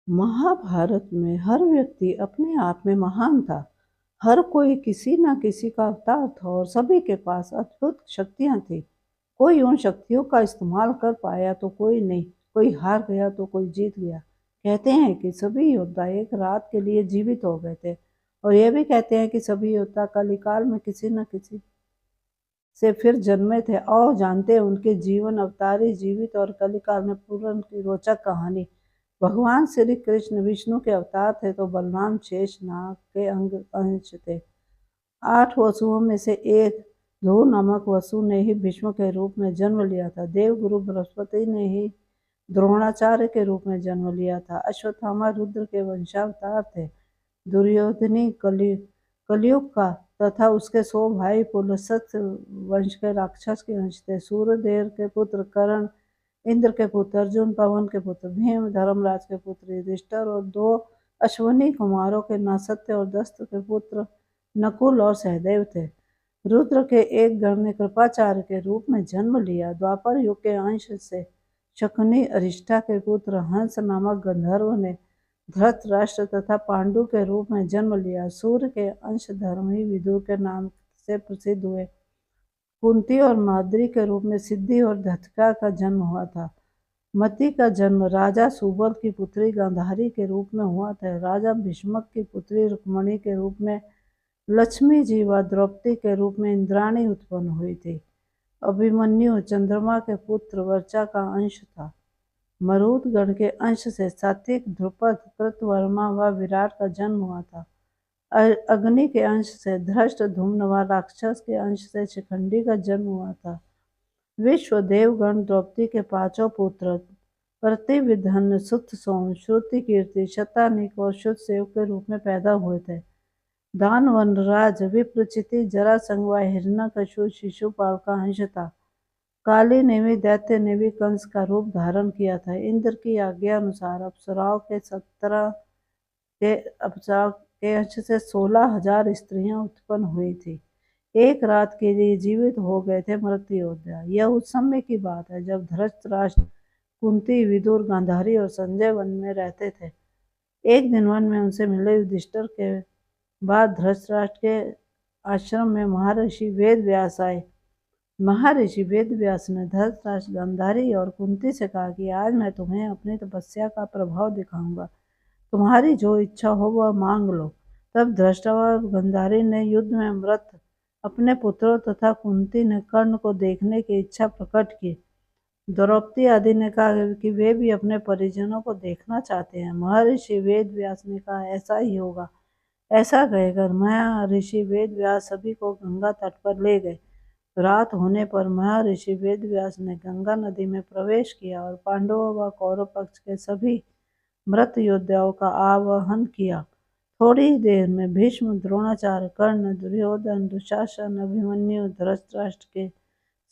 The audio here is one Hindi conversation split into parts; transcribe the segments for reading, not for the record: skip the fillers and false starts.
महाभारत में हर व्यक्ति अपने आप में महान था। हर कोई किसी न किसी का अवतार था और सभी के पास अद्भुत शक्तियां थी। कोई उन शक्तियों का इस्तेमाल कर पाया तो कोई नहीं, कोई हार गया तो कोई जीत गया। कहते हैं कि सभी योद्धा एक रात के लिए जीवित हो गए थे और यह भी कहते हैं कि सभी योद्धा कलिकाल में किसी न किसी से फिर जन्मे थे। और जानते हैं उनके जीवन अवतारी जीवित और कलिकाल में पूर्ण की रोचक कहानी। भगवान श्री कृष्ण विष्णु के अवतार थे तो बलराम शेष नाग के अंश थे। 8 वसुओं में से एक ध्रुव नामक वसु ने ही भीष्म के रूप में जन्म लिया था। देवगुरु बृहस्पति ने ही द्रोणाचार्य के रूप में जन्म लिया था। अश्वत्थामा रुद्र के वंशावतार थे। दुर्योधनी कलयुग का तथा उसके 100 भाई पुलस्त्य वंश के राक्षस के अंश थे। सूर्यदेव के पुत्र कर्ण, इंद्र के पुत्र अर्जुन, पवन के पुत्र भीम, धर्मराज के पुत्र युधिष्ठिर और 2 अश्विनी कुमारों के नसत्य और दस्त के पुत्र नकुल और सहदेव थे। रुद्र के एक गण ने कृपाचार्य के रूप में जन्म लिया। द्वापर युग के अंश से शकुनी अरिष्ठा के पुत्र हंस नामक गंधर्व ने धृतराष्ट्र तथा पांडु के रूप में जन्म लिया। सूर्य के अंश धर्मी विदुर के नाम से प्रसिद्ध हुए। कुंती और माद्री के रूप में सिद्धि और धतिका का जन्म हुआ था। मति का जन्म राजा सुबल की पुत्री गांधारी के रूप में हुआ था। राजा भीष्मक की पुत्री रुक्मणी के रूप में लक्ष्मी जी व द्रौपदी के रूप में इंद्राणी उत्पन्न हुई थी। अभिमन्यु चंद्रमा के पुत्र वर्चा का अंश था। मरुदगण के अंश से सात्विक, ध्रुपद, कृतवर्मा व विराट का जन्म हुआ था। अग्नि के अंश से धृष्ट, धूम्न व राक्षस के अंश से शिखंडी का जन्म हुआ था। विश्व देवगण द्रौपदी के 5 पुत्र प्रतिविधन, सुत सोम, श्रुति कीर्ति, शतानिक और शुद्धसेव के रूप में पैदा हुए थे। दानवनराज विप्रचिति, जरासंध व हिरण्यकशिपु शिशुपाल का अंश था। काली ने भी दैत्य ने भी कंस का रूप धारण किया था। इंद्र की आज्ञा अनुसार अप्सराओं के 17 के अप्सराओं के अंश से 16,000 स्त्रियां उत्पन्न हुई थी। एक रात के लिए जीवित हो गए थे मृत्यु योद्धा। यह उस समय की बात है जब धृतराष्ट्र, कुंती, विदुर, गांधारी और संजय वन में रहते थे। एक दिन वन में उनसे मिले युधिष्ठिर के बाद धृतराष्ट्र के आश्रम में महर्षि वेद व्यास आए। महर्षि वेद व्यास ने धृतराष्ट्र, गांधारी और कुंती से कहा कि आज मैं तुम्हें अपनी तपस्या का प्रभाव दिखाऊंगा। तुम्हारी जो इच्छा हो वह मांग लो। तब धृष्टा व गांधारी ने युद्ध में मृत अपने पुत्रों तथा कुंती ने कर्ण को देखने की इच्छा प्रकट की। द्रौपदी आदि ने कहा कि वे भी अपने परिजनों को देखना चाहते हैं। महर्षि वेद व्यास ने कहा ऐसा ही होगा। ऐसा कहकर महर्षि वेद व्यास सभी को गंगा तट पर ले गए। रात होने पर महर्षि वेद व्यास ने गंगा नदी में प्रवेश किया और पांडवों व कौरव पक्ष के सभी मृत योद्धाओं का आवाहन किया। थोड़ी देर में भीष्म, द्रोणाचार्य, कर्ण, दुर्योधन, दुशासन, अभिमन्यु, धृतराष्ट्र के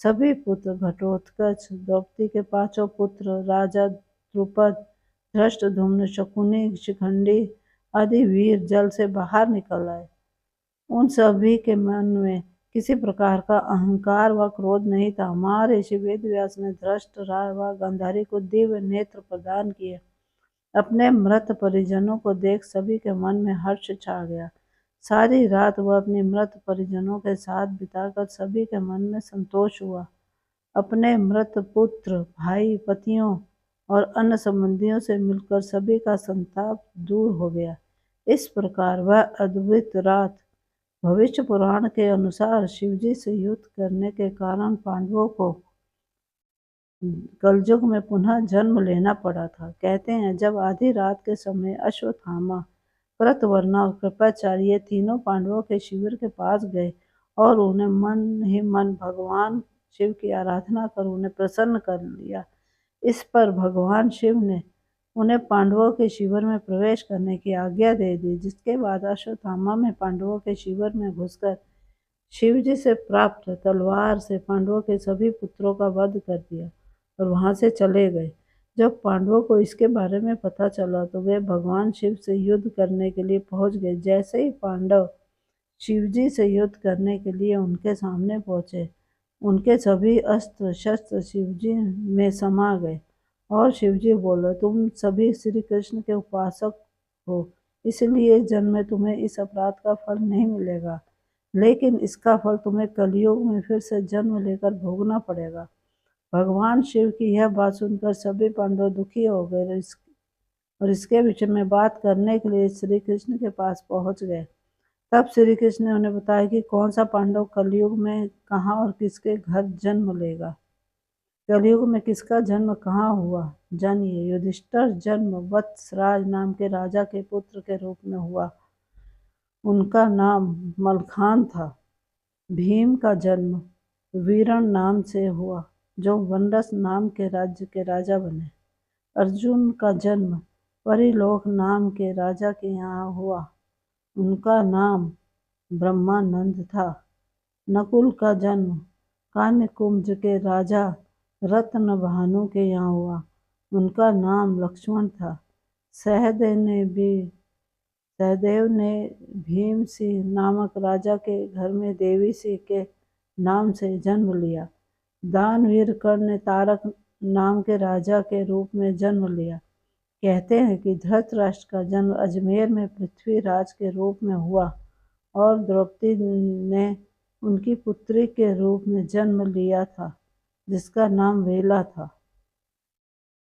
सभी पुत्र, घटोत्कच, द्रौपदी के 5 पुत्र, राजा द्रुपद, धृष्टद्युम्न, शकुनी, शिखंडी आदि वीर जल से बाहर निकल आए। उन सभी के मन में किसी प्रकार का अहंकार व क्रोध नहीं था। महर्षि वेदव्यास ने धृतराष्ट्र व गांधारी को दिव्य नेत्र प्रदान किए। अपने मृत परिजनों को देख सभी के मन में हर्ष छा गया। सारी रात वह अपने मृत परिजनों के साथ बिताकर सभी के मन में संतोष हुआ। अपने मृत पुत्र, भाई, पतियों और अन्य संबंधियों से मिलकर सभी का संताप दूर हो गया। इस प्रकार वह अद्भुत रात भविष्य पुराण के अनुसार शिवजी से युद्ध करने के कारण पांडवों को कलयुग में पुनः जन्म लेना पड़ा था। कहते हैं जब आधी रात के समय अश्वत्थामा, कृतवर्मा और कृपाचार्य ये तीनों पांडवों के शिविर के पास गए और उन्हें मन ही मन भगवान शिव की आराधना कर उन्हें प्रसन्न कर लिया। इस पर भगवान शिव ने उन्हें पांडवों के शिविर में प्रवेश करने की आज्ञा दे दी। जिसके बाद अश्वत्थामा में पांडवों के शिविर में घुसकर शिवजी से प्राप्त तलवार से पांडवों के सभी पुत्रों का वध कर दिया और वहां से चले गए। जब पांडवों को इसके बारे में पता चला तो वे भगवान शिव से युद्ध करने के लिए पहुंच गए। जैसे ही पांडव शिवजी से युद्ध करने के लिए उनके सामने पहुंचे, उनके सभी अस्त्र शस्त्र शिवजी में समा गए और शिवजी बोले, तुम सभी श्री कृष्ण के उपासक हो, इसलिए इस जन्म में तुम्हें इस अपराध का फल नहीं मिलेगा, लेकिन इसका फल तुम्हें कलयुग में फिर से जन्म लेकर भोगना पड़ेगा। भगवान शिव की यह बात सुनकर सभी पांडव दुखी हो गए और इसके विषय में बात करने के लिए श्री कृष्ण के पास पहुंच गए। तब श्री कृष्ण ने उन्हें बताया कि कौन सा पांडव कलयुग में कहाँ और किसके घर जन्म लेगा। कलयुग में किसका जन्म कहाँ हुआ, जानिए। युधिष्ठिर जन्म वत्सराज नाम के राजा के पुत्र के रूप में हुआ। उनका नाम मलखान था। भीम का जन्म वीरण नाम से हुआ, जो वनरस नाम के राज्य के राजा बने। अर्जुन का जन्म परिलोक नाम के राजा के यहाँ हुआ। उनका नाम ब्रह्मानंद था। नकुल का जन्म कान्यकुब्ज के राजा रत्नभानु के यहाँ हुआ। उनका नाम लक्ष्मण था। सहदेव ने भीमसिंह नामक राजा के घर में देवी सिंह के नाम से जन्म लिया। दानवीर कर्ण ने तारक नाम के राजा के रूप में जन्म लिया। कहते हैं कि धृतराष्ट्र का जन्म अजमेर में पृथ्वीराज के रूप में हुआ और द्रौपदी ने उनकी पुत्री के रूप में जन्म लिया था, जिसका नाम वेला था।